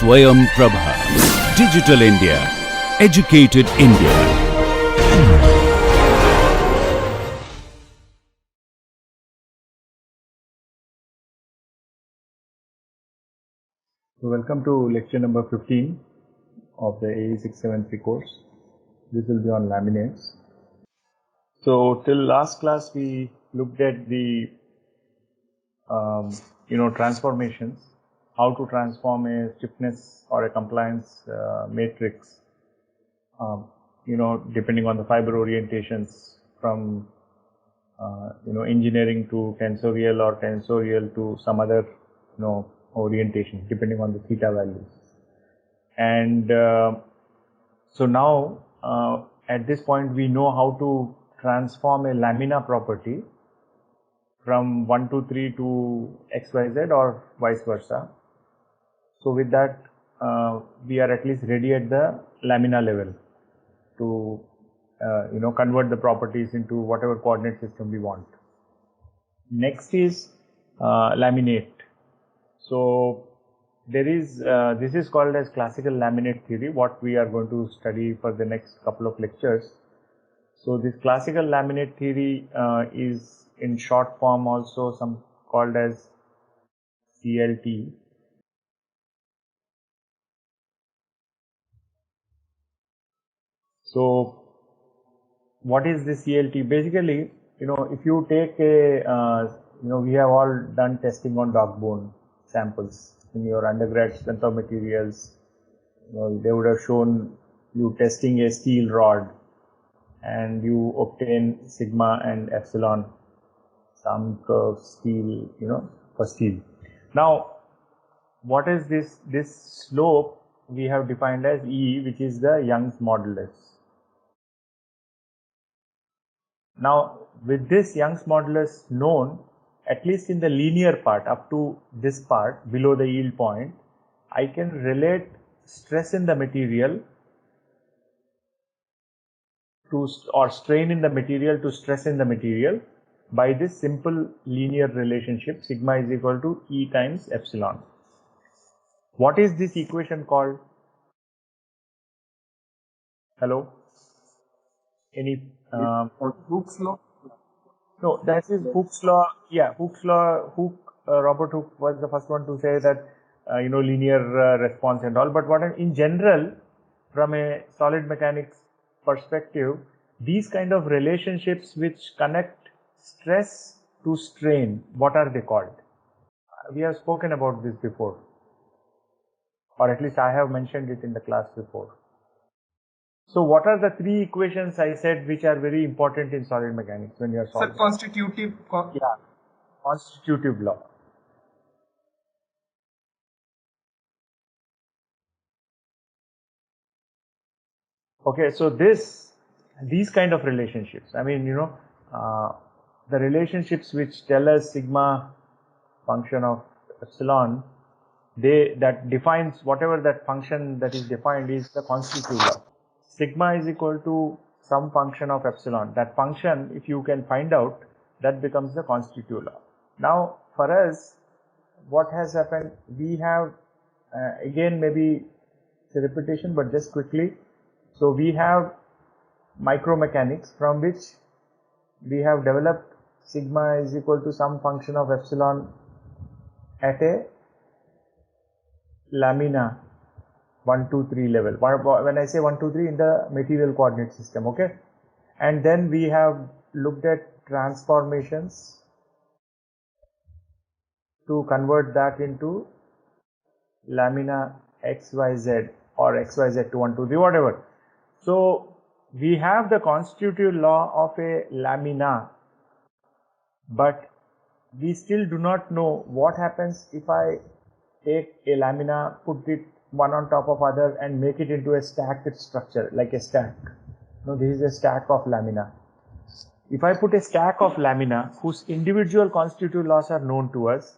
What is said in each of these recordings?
Swayam Prabha. Digital India. Educated India. So welcome to lecture number 15 of the AE 673 course. This will be on laminates. So till last class we looked at the transformations, how to transform a stiffness or a compliance matrix, depending on the fiber orientations from engineering to tensorial or tensorial to some other orientation depending on the theta values. And so now at this point we know how to transform a lamina property from 1 to 3 to XYZ or vice versa. So with that we are at least ready at the lamina level to convert the properties into whatever coordinate system we want. Next is laminate. So there is this is called as classical laminate theory, what we are going to study for the next couple of lectures. So this classical laminate theory is in short form also some called as CLT. So what is the CLT? Basically, if you take a we have all done testing on dog bone samples in your undergrad strength of materials. They would have shown you testing a steel rod and you obtain sigma and epsilon, some curve steel, for steel. Now what is this slope we have defined as E, which is the Young's modulus. Now with this Young's modulus known, at least in the linear part up to this part below the yield point, I can relate stress in the material to or strain in the material to stress in the material by this simple linear relationship, sigma is equal to E times epsilon. What is this equation called? Hello? Any Hooke's law? No, that is Hooke's law. Yeah, Hooke's law. Robert Hooke was the first one to say that linear response and all. But in general, from a solid mechanics perspective, these kind of relationships which connect stress to strain, what are they called? We have spoken about this before, or at least I have mentioned it in the class before. So what are the three equations I said which are very important in solid mechanics when you are solving? Constitutive. Yeah, constitutive law. Okay, so these kind of relationships, I mean, the relationships which tell us sigma function of epsilon, that defines whatever that function that is defined is the constitutive law. Sigma is equal to some function of epsilon. That function, if you can find out, that becomes the constitutive law. Now for us, what has happened, we have again maybe it's a repetition but just quickly. So we have micromechanics from which we have developed sigma is equal to some function of epsilon at a lamina 1, 2, 3 level. When I say 1, 2, 3 in the material coordinate system, okay? And then we have looked at transformations to convert that into lamina XYZ or XYZ to 1, 2, 3, whatever. So we have the constitutive law of a lamina, but we still do not know what happens if I take a lamina, put it one on top of other and make it into a stacked structure like a stack. This is a stack of lamina. If I put a stack of lamina whose individual constitutive laws are known to us,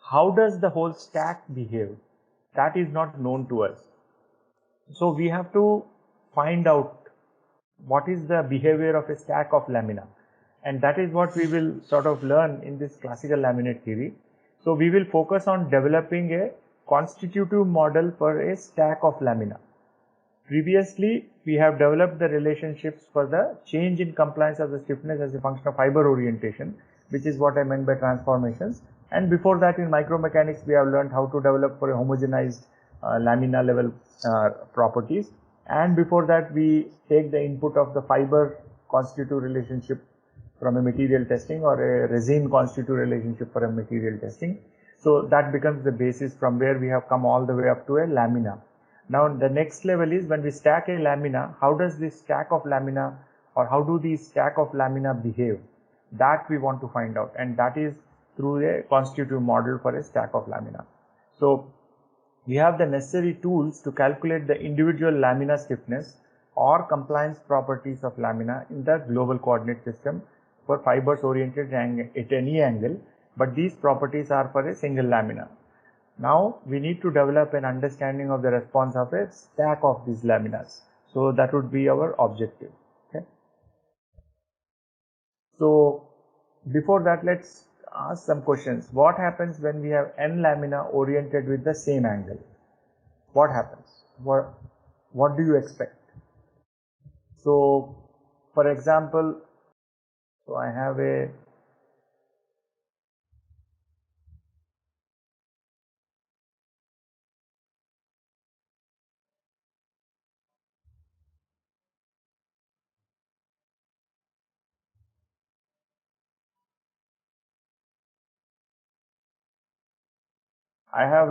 how does the whole stack behave? That is not known to us. So we have to find out what is the behavior of a stack of lamina, and that is what we will sort of learn in this classical laminate theory. So we will focus on developing a constitutive model for a stack of lamina. Previously, we have developed the relationships for the change in compliance of the stiffness as a function of fiber orientation, which is what I meant by transformations. And before that, in micromechanics, we have learned how to develop for a homogenized lamina level properties. And before that, we take the input of the fiber constitutive relationship from a material testing or a resin constitutive relationship for a material testing. So that becomes the basis from where we have come all the way up to a lamina. Now the next level is when we stack a lamina, how does this stack of lamina or how do these stack of lamina behave? That we want to find out, and that is through a constitutive model for a stack of lamina. So we have the necessary tools to calculate the individual lamina stiffness or compliance properties of lamina in the global coordinate system for fibers oriented at any angle, but these properties are for a single lamina. Now we need to develop an understanding of the response of a stack of these laminas. So that would be our objective. Okay. So before that, let's ask some questions. What happens when we have n lamina oriented with the same angle? What happens? What do you expect? So for example, so I have a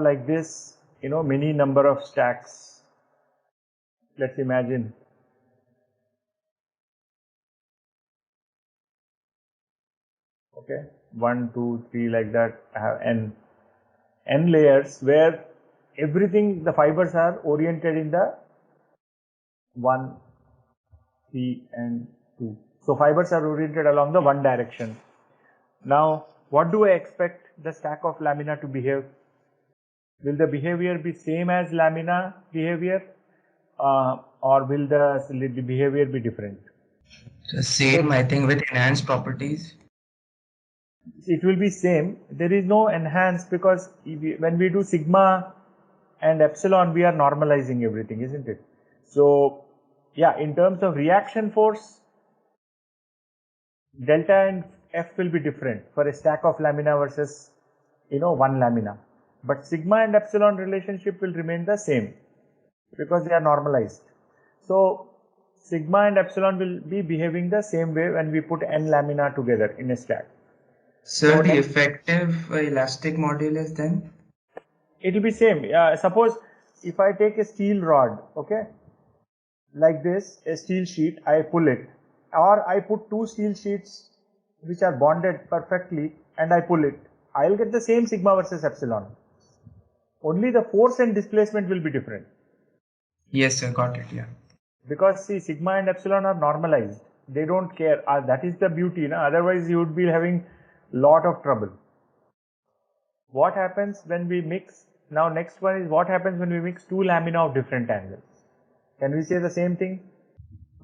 like this, many number of stacks. Let's imagine. Okay, 1, 2, 3 like that. I have n layers where everything, the fibers are oriented in the 1, 3 and 2. So fibers are oriented along the one direction. Now what do I expect the stack of lamina to behave? Will the behavior be same as lamina behavior or will the behavior be different? The same, I think, with enhanced properties. It will be same. There is no enhanced because when we do sigma and epsilon, we are normalizing everything, isn't it? So yeah, in terms of reaction force, delta and F will be different for a stack of lamina versus one lamina, but sigma and epsilon relationship will remain the same because they are normalized. So sigma and epsilon will be behaving the same way when we put n lamina together in a stack. So the effective elastic modulus then? It will be same. Suppose if I take a steel rod, okay, like this, a steel sheet, I pull it, or I put two steel sheets which are bonded perfectly and I pull it, I will get the same sigma versus epsilon. Only the force and displacement will be different. Yes, sir, got it, yeah. Because see, sigma and epsilon are normalized. They don't care. That is the beauty. Otherwise, you would be having lot of trouble. What happens when we mix? Now, next one is what happens when we mix two lamina of different angles. Can we say the same thing?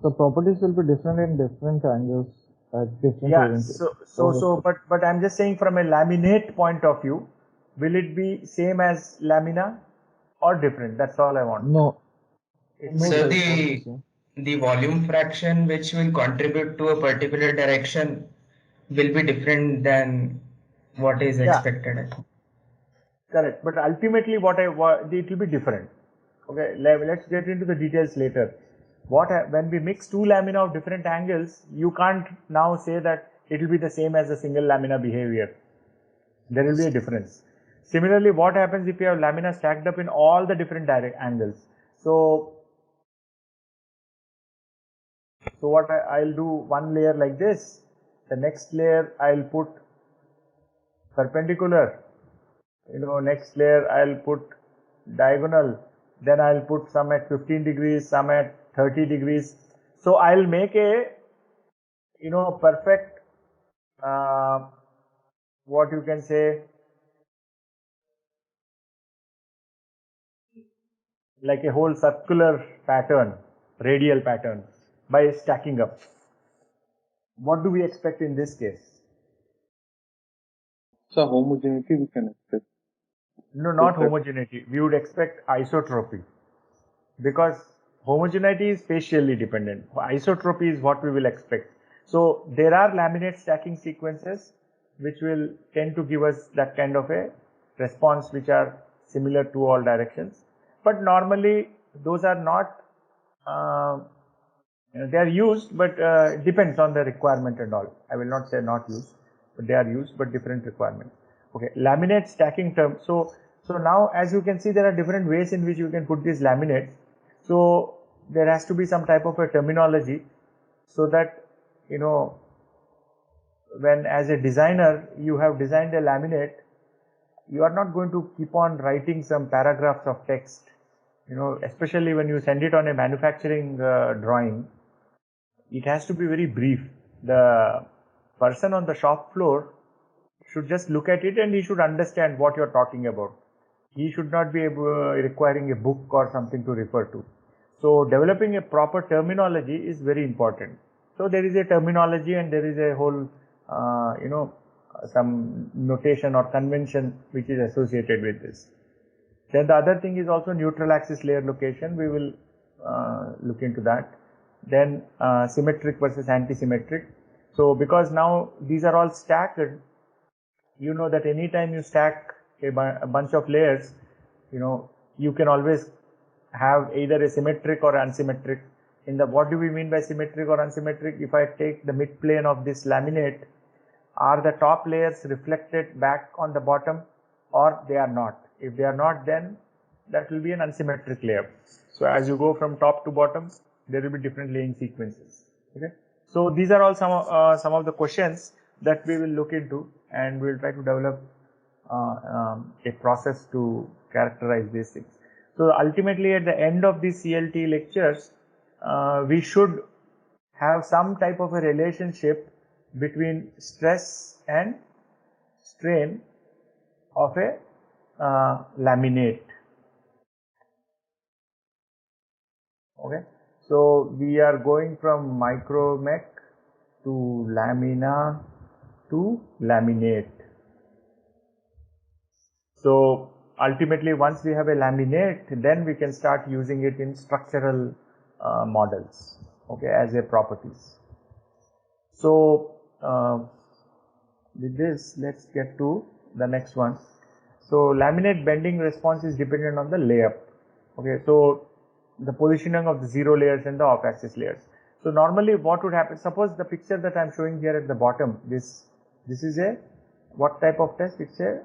The properties will be different in different angles at different orientations. But I'm just saying from a laminate point of view, will it be same as lamina or different? That's all I want. No. So the volume fraction which will contribute to a particular direction will be different than what is expected. Correct, but ultimately it will be different. Okay, let's get into the details later. When we mix two lamina of different angles, you can't now say that it will be the same as a single lamina behavior. There will be a difference. Similarly, what happens if you have lamina stacked up in all the different angles? So what I'll do, one layer like this, the next layer I'll put perpendicular, next layer I'll put diagonal, then I'll put some at 15 degrees, some at 30 degrees. So I'll make a perfect what you can say, like a whole circular pattern, radial pattern, by stacking up. What do we expect in this case? So homogeneity we can expect. No, not homogeneity. We would expect isotropy because homogeneity is spatially dependent. Isotropy is what we will expect. So there are laminate stacking sequences which will tend to give us that kind of a response which are similar to all directions. But normally those are not, they are used, but depends on the requirement and all. I will not say not used, but they are used, but different requirements. Okay, laminate stacking term. So now as you can see, there are different ways in which you can put these laminates. So there has to be some type of a terminology so that, you know, when as a designer you have designed a laminate, you are not going to keep on writing some paragraphs of text, you know, especially when you send it on a manufacturing drawing. It has to be very brief. The person on the shop floor should just look at it and he should understand what you're talking about. He should not be requiring a book or something to refer to. So developing a proper terminology is very important. So there is a terminology and there is a whole, you know, some notation or convention which is associated with this. Then the other thing is also neutral axis layer location. We will look into that. Then symmetric versus anti-symmetric. So because now these are all stacked, you know that anytime you stack a bunch of layers, you know, you can always have either a symmetric or unsymmetric. In the, what do we mean by symmetric or unsymmetric? If I take the mid plane of this laminate, are the top layers reflected back on the bottom or they are not? If they are not, then that will be an unsymmetric layer. So as you go from top to bottom, there will be different laying sequences. Okay. So these are all some of the questions that we will look into, and we will try to develop a process to characterize these things. So ultimately at the end of these CLT lectures, we should have some type of a relationship between stress and strain of a laminate. Okay. So we are going from micromech to lamina to laminate. So ultimately once we have a laminate, then we can start using it in structural models, okay, as a properties. So with this, let's get to the next one. So laminate bending response is dependent on the layup. Okay, so the positioning of the zero layers and the off axis layers. So normally what would happen, suppose the picture that I am showing here at the bottom, this is a what type of test? It's a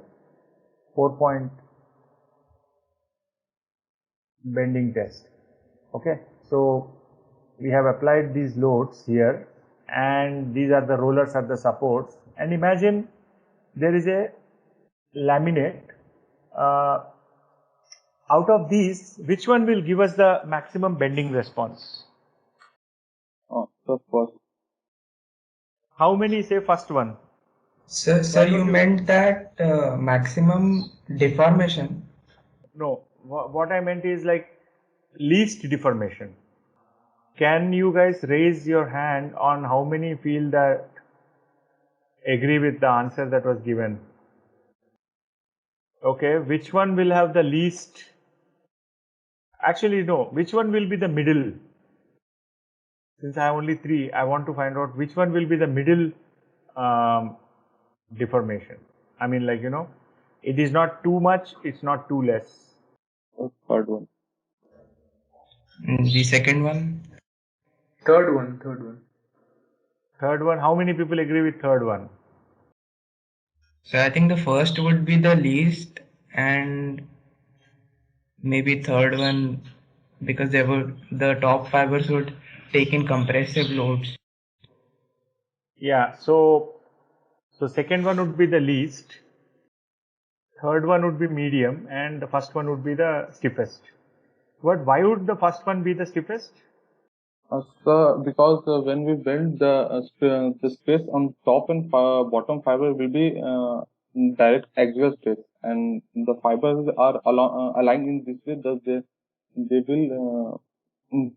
4-point bending test. Okay, so we have applied these loads here and these are the rollers are the supports, and imagine there is a laminate. Out of these, which one will give us the maximum bending response? The first. How many say first one? Sir, you meant that maximum deformation? No, what I meant is like least deformation. Can you guys raise your hand on how many feel that agree with the answer that was given? Okay, which one will have the least? Actually, no, which one will be the middle? Since I have only 3, I want to find out which one will be the middle deformation. I mean, like, you know, it is not too much, it's not too less. Third one. The second one? Third one. Third one, how many people agree with third one? So I think the first would be the least, and maybe third one, because the top fibers would take in compressive loads. Yeah, so second one would be the least, third one would be medium, and the first one would be the stiffest. But why would the first one be the stiffest? So because when we bend the space on top and bottom fiber will be direct axial space, and the fibers are aligned in this way that they will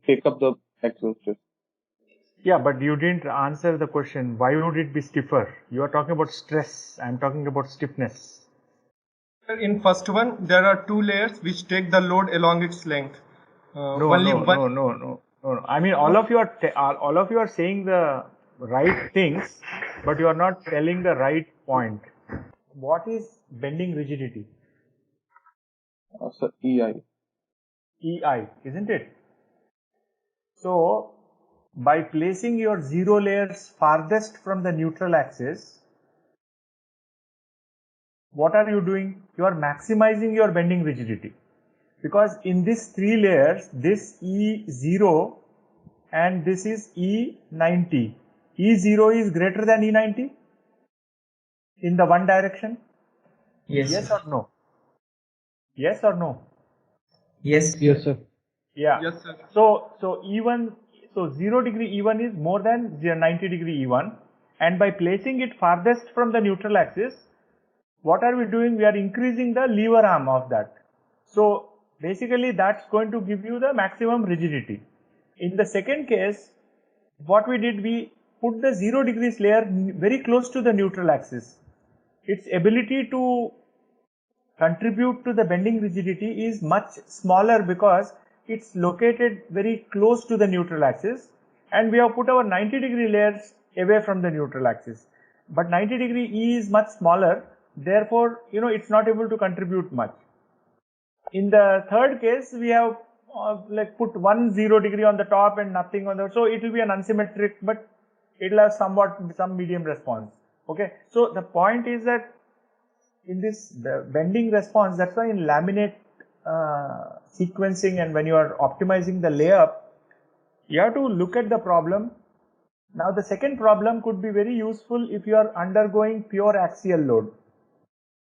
take up the axial space. Yeah, but you didn't answer the question. Why would it be stiffer? You are talking about stress. I am talking about stiffness. In first one, there are two layers which take the load along its length. No, no. I mean, all of you are saying the right things, but you are not telling the right point. What is bending rigidity? So EI. EI, isn't it? So, by placing your zero layers farthest from the neutral axis, what are you doing? You are maximizing your bending rigidity. Because in these three layers, this E0 and this is E90. E0 is greater than E90 in the one direction? Yes. Yes Sir. or no? Yes or no? Yes. Yes, sir. Yeah. Yes, sir. So 0 degree E1 is more than 90 degree E1, and by placing it farthest from the neutral axis, what are we doing? We are increasing the lever arm of that. So basically that's going to give you the maximum rigidity. In the second case, what we did, we put the 0 degrees layer very close to the neutral axis. Its ability to contribute to the bending rigidity is much smaller because it's located very close to the neutral axis, and we have put our 90 degree layers away from the neutral axis. But 90 degree E is much smaller, therefore it's not able to contribute much. In the third case, we have like put 0 degree on the top and nothing on the, so it will be an unsymmetric, but it will have some medium response. Okay, so the point is that in this bending response, that's why in laminate sequencing and when you are optimizing the layup, you have to look at the problem. Now the second problem could be very useful if you are undergoing pure axial load.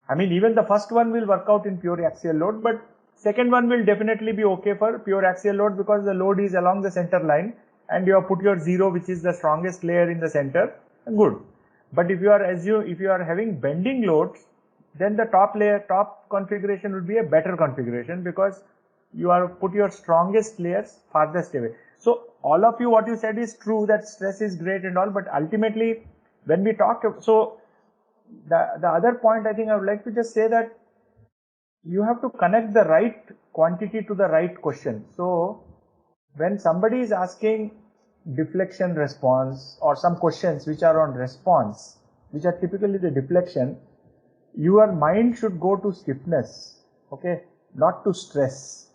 I mean, even the first one will work out in pure axial load, but second one will definitely be okay for pure axial load because the load is along the center line and you have put your 0, which is the strongest layer, in the center. Good. But if you are having bending loads, then the top configuration would be a better configuration because you are put your strongest layers farthest away. So all of you, what you said is true, that stress is great and all, but ultimately when we talk, so the other point I think I would like to just say that you have to connect the right quantity to the right question. So when somebody is asking deflection response or some questions which are on response, which are typically the deflection, your mind should go to stiffness, okay, not to stress,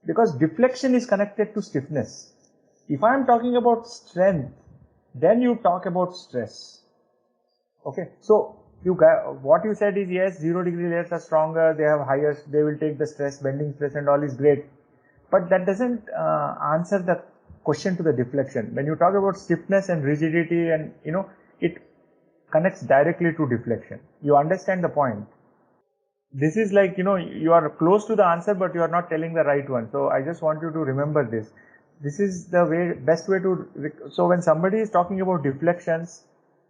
because deflection is connected to stiffness. If I am talking about strength, then you talk about stress. Okay, so what you said is yes, 0 degree layers are stronger, they have higher, they will take the stress, bending stress and all is great, but that doesn't answer the question to the deflection. When you talk about stiffness and rigidity, and it connects directly to deflection. You understand the point? This is like, you are close to the answer, but you are not telling the right one. So I just want you to remember this. This is the best way to, so when somebody is talking about deflections,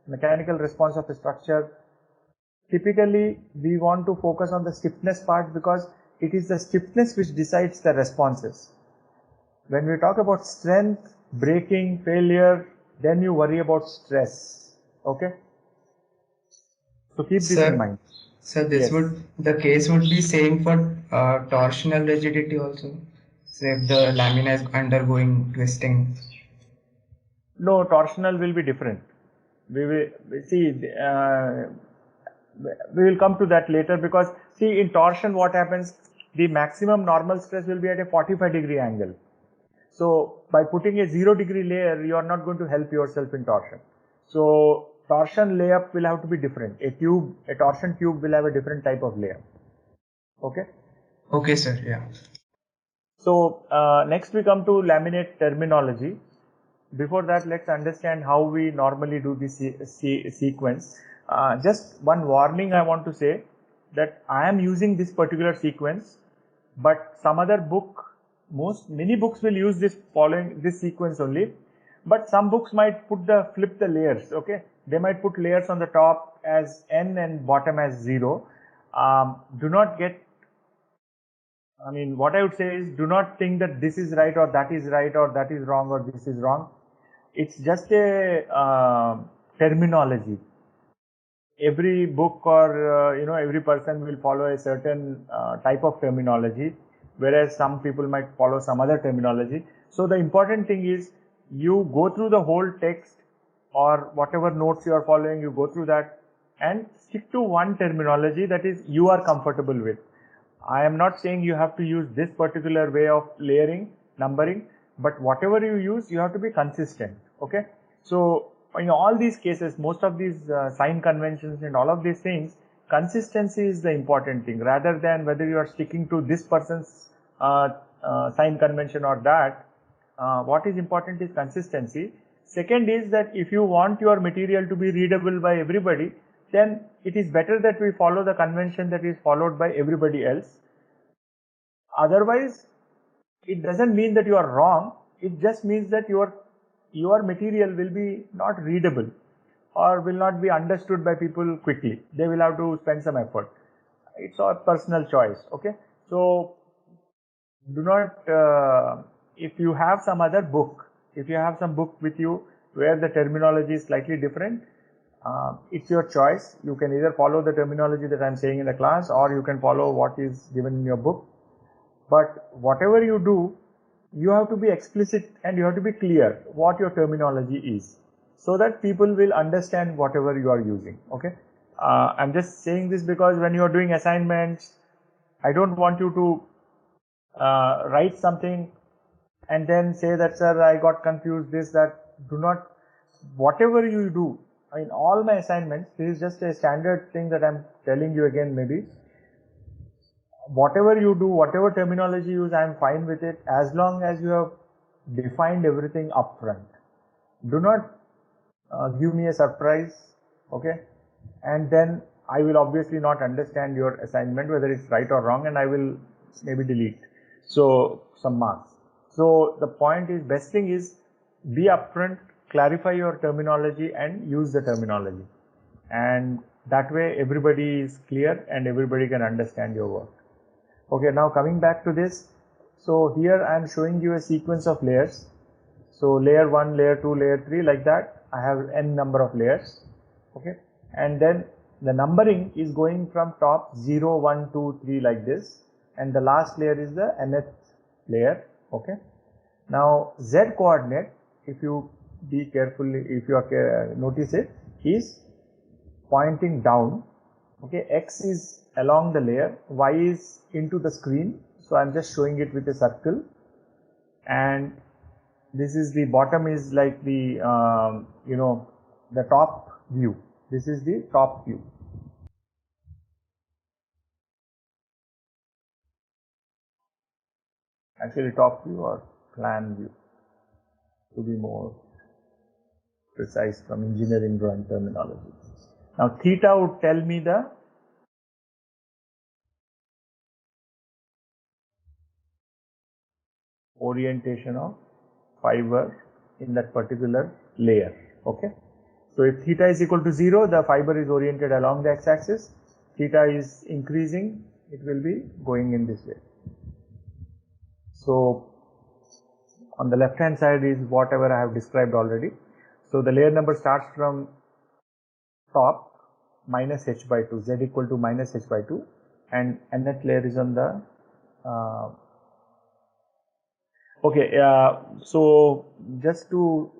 mechanical response of a structure, typically we want to focus on the stiffness part because it is the stiffness which decides the responses. When we talk about strength, breaking, failure, then you worry about stress. Okay? So keep this in mind. So this the case would be same for torsional rigidity also. So if the lamina is undergoing twisting. No, torsional will be different. We will see. We will come to that later because see, in torsion what happens, the maximum normal stress will be at a 45 degree angle. So by putting a 0 degree layer, you are not going to help yourself in torsion. So torsion layup will have to be different. A torsion tube will have a different type of layup. Okay? Okay, sir. Yeah. So next we come to laminate terminology. Before that, let's understand how we normally do this sequence. Just one warning I want to say that I am using this particular sequence, but some other book, many books will use this sequence only, but some books might flip the layers. Okay, they might put layers on the top as n and bottom as 0. Do not get, I mean, what I would say is, do not think that this is right or that is right or that is wrong or this is wrong. It's just a terminology. every book or every person will follow a certain type of terminology, whereas some people might follow some other terminology. So the important thing is you go through the whole text or whatever notes you are following, you go through that and stick to one terminology that is you are comfortable with. I am not saying you have to use this particular way of layering, numbering, but whatever you use, you have to be consistent. Okay. So in all these cases, most of these sign conventions and all of these things, consistency is the important thing, rather than whether you are sticking to this person's sign convention or that. What is important is consistency. Second is that if you want your material to be readable by everybody, then it is better that we follow the convention that is followed by everybody else. Otherwise, it doesn't mean that you are wrong. It just means that your material will be not readable or will not be understood by people quickly. They will have to spend some effort. It's a personal choice. Okay. So do not, if you have some other book, if you have some book with you where the terminology is slightly different, it's your choice. You can either follow the terminology that I'm saying in the class, or you can follow what is given in your book. But whatever you do, you have to be explicit and you have to be clear what your terminology is, so that people will understand whatever you are using. Okay. I'm just saying this because when you are doing assignments, I don't want you to write something and then say that, sir, I got confused, this, that. Do not, whatever you do, I mean, all my assignments, this is just a standard thing that I'm telling you again maybe. Whatever you do, whatever terminology you use, I am fine with it as long as you have defined everything upfront. Do not give me a surprise, okay? And then I will obviously not understand your assignment, whether it's right or wrong, and I will maybe delete some marks. So the point is, best thing is be upfront, clarify your terminology and use the terminology. And that way everybody is clear and everybody can understand your work. Okay, now coming back to this. So here I am showing you a sequence of layers. So layer 1, layer 2, layer 3, like that. I have n number of layers. Okay, and then the numbering is going from top 0, 1, 2, 3 like this, and the last layer is the nth layer. Okay, now z coordinate, if you be carefully, if you are notice it, is pointing down. Okay, x is along the layer, y is into the screen, so I'm just showing it with a circle, and this is the bottom is like the the top view. This is the top view. Actually top view or plan view, to be more precise from engineering drawing terminology. Now theta would tell me the orientation of fiber in that particular layer. Okay, so if theta is equal to 0, the fiber is oriented along the x-axis. Theta is increasing, it will be going in this way. So on the left hand side is whatever I have described already. So the layer number starts from top minus h by 2, z equal to minus h by 2, and nth layer is on the so just to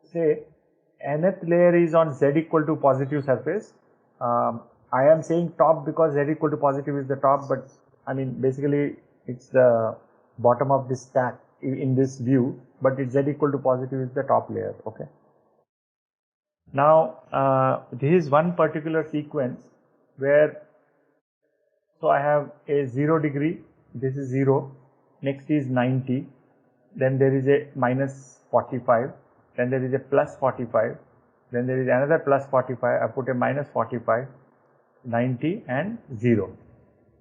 say, nth layer is on z equal to positive surface. I am saying top because z equal to positive is the top, but I mean basically it's the bottom of this stack in this view, but it's z equal to positive is the top layer. Okay. Now this is one particular sequence where, so I have a 0 degree, this is 0, next is 90, then there is a minus 45, then there is a plus 45, then there is another plus 45, I put a minus 45, 90 and 0.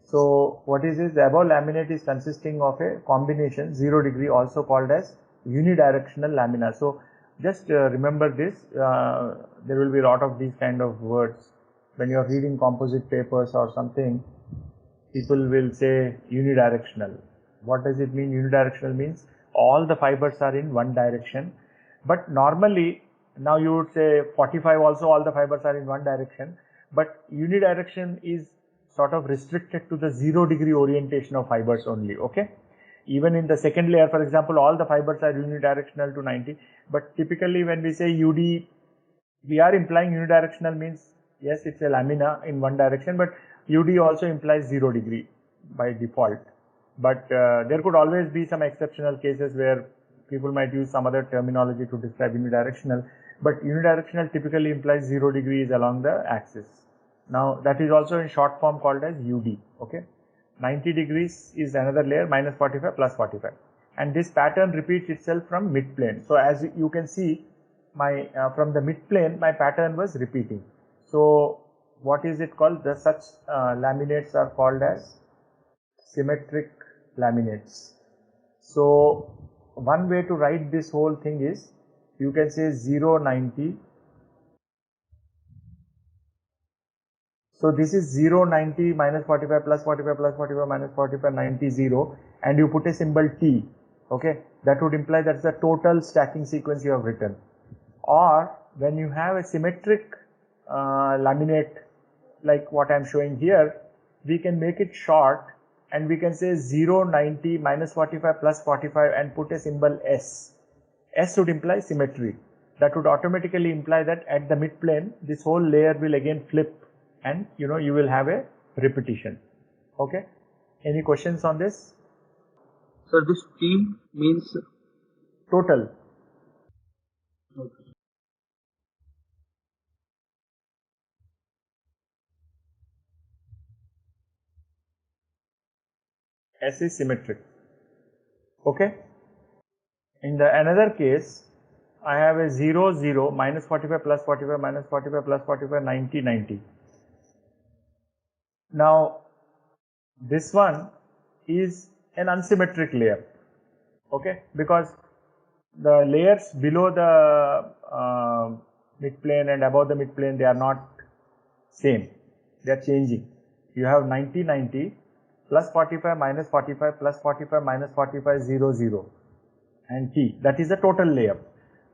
So what is this? The above laminate is consisting of a combination 0 degree, also called as unidirectional lamina. So just remember this, there will be a lot of these kind of words when you are reading composite papers or something. People will say unidirectional. What does it mean? Unidirectional means all the fibers are in one direction, but normally now you would say 45 also all the fibers are in one direction, but unidirection is sort of restricted to the 0 degree orientation of fibers only, okay. Even in the second layer, for example, all the fibers are unidirectional to 90, but typically when we say UD, we are implying unidirectional means, yes, it's a lamina in one direction, but UD also implies 0 degree by default. But there could always be some exceptional cases where people might use some other terminology to describe unidirectional, but unidirectional typically implies 0 degrees along the axis. Now that is also in short form called as UD, okay. 90 degrees is another layer, minus 45 plus 45, and this pattern repeats itself from mid plane. So as you can see, my from the mid plane my pattern was repeating. So what is it called? The such laminates are called as symmetric laminates. So one way to write this whole thing is, you can say 0, 90. So this is 0, 90, minus 45, plus 45, plus 45, minus 45, 90, 0, and you put a symbol T, okay. That would imply that's the total stacking sequence you have written. Or when you have a symmetric laminate like what I am showing here, we can make it short and we can say 0, 90, minus 45, plus 45 and put a symbol S. S would imply symmetry. That would automatically imply that at the mid plane, this whole layer will again flip and you will have a repetition, okay. Any questions on this? So this T means Total. okay. S is symmetric, okay. In the another case, I have a 0, 0, minus 45, plus 45, minus 45, plus 45, 90, 90. Now this one is an unsymmetric layer, okay, because the layers below the midplane and above the midplane, they are not same, they are changing. You have 90, 90, plus 45, minus 45, plus 45, minus 45, 0, 0 and T, that is the total layer.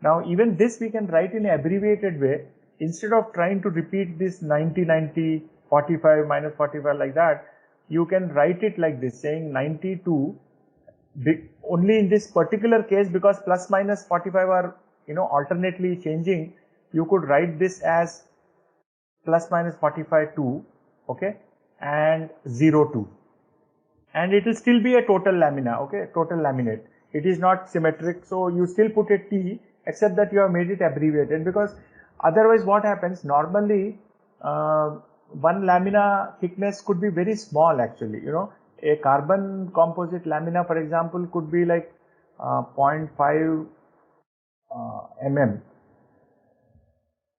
Now even this we can write in an abbreviated way. Instead of trying to repeat this 90, 90, 45, minus 45 like that, you can write it like this, saying 92, only in this particular case, because plus minus 45 are alternately changing, you could write this as plus minus 45 2, okay, and 0 2, and it will still be a total lamina, okay, total laminate. It is not symmetric, so you still put a T, except that you have made it abbreviated, because otherwise what happens normally, one lamina thickness could be very small actually. A carbon composite lamina, for example, could be like 0.5 mm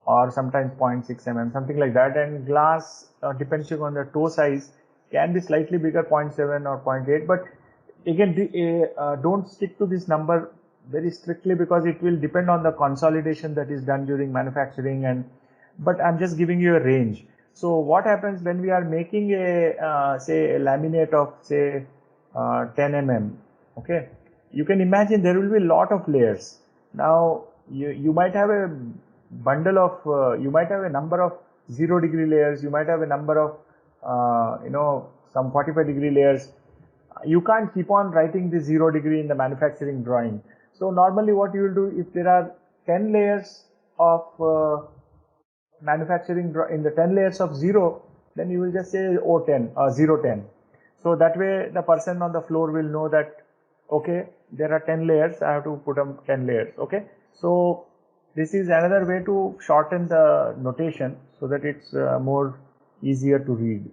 or sometimes 0.6 mm, something like that, and glass, depending on the toe size, can be slightly bigger, 0.7 or 0.8, but again don't stick to this number very strictly, because it will depend on the consolidation that is done during manufacturing, but I'm just giving you a range. So what happens when we are making a say a laminate of say 10 mm, okay, you can imagine there will be a lot of layers. Now you might have a bundle of you might have a number of 0 degree layers, you might have a number of some 45 degree layers. You can't keep on writing the 0 degree in the manufacturing drawing. So normally what you will do, if there are 10 layers of manufacturing in the 10 layers of 0, then you will just say 010 or 010. So that way the person on the floor will know that, okay, there are 10 layers, I have to put them 10 layers, okay. So this is another way to shorten the notation so that it's more easier to read.